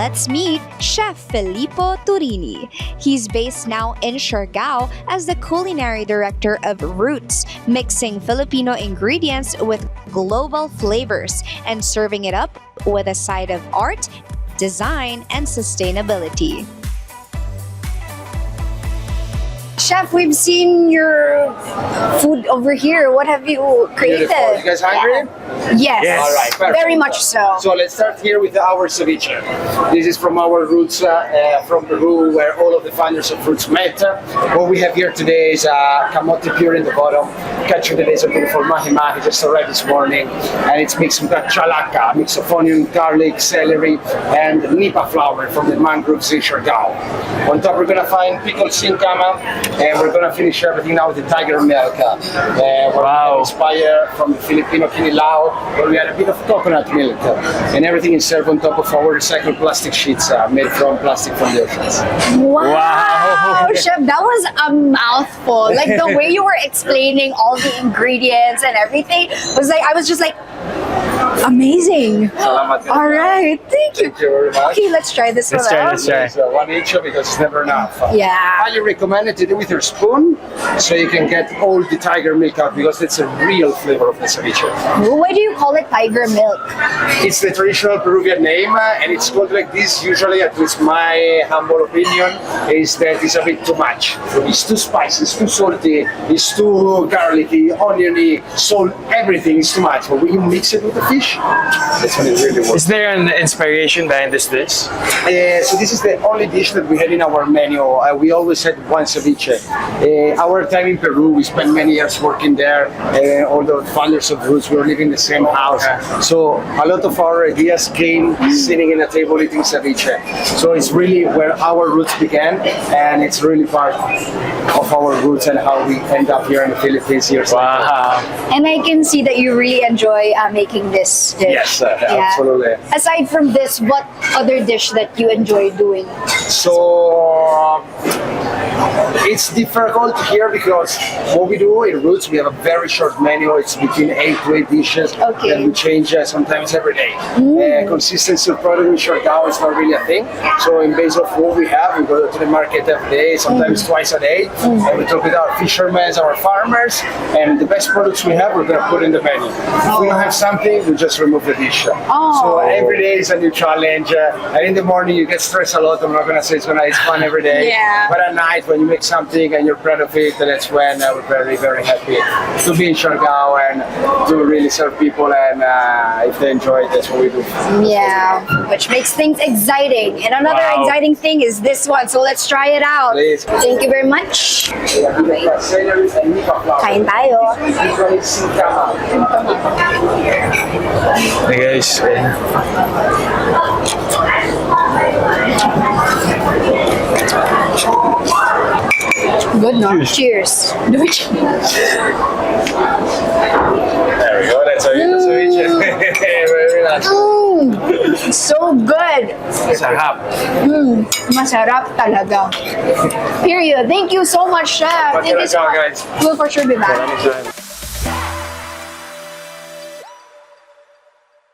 Let's meet Chef Filippo Turrini. He's based now in Siargao as the culinary director of Roots, mixing Filipino ingredients with global flavors and serving it up with a side of art, design, and sustainability. Chef, we've seen your food over here. What have you created? Beautiful. You guys hungry? Yes. All right, perfect. Very much so. So let's start here with our ceviche. This is from our roots from Peru, where all of the founders of Roots met. What we have here today is camote pure in the bottom. Cacio de leso, beautiful mahi-mahi, just arrived this morning. And it's mixed with chalaca, a mix of onion, garlic, celery, and nipa flower from the mangroves in Siargao. On top, we're going to find pickled sinkama, and we're going to finish everything now with the tiger milk. Wow. Inspired from the Filipino kinilaw, where we had a bit of coconut milk. And everything is served on top of our recycled plastic sheets made from plastic from the oceans. Wow. Chef, that was a mouthful. Like the way you were explaining all the ingredients and everything was like, I was just like, amazing. Salamat. All right, thank you. Thank you very much. Okay, let's try this one out. So one each because it's never enough. Yeah. Highly recommended to do with your spoon so you can get all the tiger milk out because it's a real flavor of the ceviche. Why do you call it tiger milk? It's the traditional Peruvian name and it's called like this usually, at least my humble opinion, is that it's a bit too much. It's too spicy, it's too salty, it's too garlicky, oniony, salt, everything is too much. But when you mix it with the fish, that's when it really works. Is there an inspiration behind this dish? So this is the only dish that we had in our menu. We always had one ceviche. Our time in Peru, we spent many years working there. All the founders of Roots, we were living in the same house. So a lot of our ideas came sitting in a table eating ceviche. So it's really where our roots began, and it's really part of our roots and how we end up here in the Philippines years later. Wow. And I can see that you really enjoy making this dish. Yes, absolutely. Aside from this, what other dish that you enjoy doing? So it's difficult here because what we do in Roots, we have a very short menu. It's between 8 to 8 dishes that we change sometimes every day. Consistency of product in Siargao is not really a thing. So in base of what we have, we go to the market every day, sometimes twice a day, and we talk with our fishermen, our farmers, and the best products we have, we're going to put in the menu. If we don't have something, we just remove the dish. So every day is a new challenge. And in the morning, you get stressed a lot. I'm not going to say it's fun every day. Yeah. But at night, when you make something and you're proud of it, that's when we're very, very happy to be in Siargao and to really serve people. And if they enjoy it, that's what we do. Yeah, which makes things exciting. And another exciting thing is this one. So let's try it out. Please. Thank you very much. Kain tayo. Hey guys. Good, no? Cheers. Do it. There we go. That's how you do ceviche. Very nice. So good. Sarap. Masarap talaga. Period. Thank you so much, Chef. Thank you so much. Guys. We'll for sure be back. Anytime.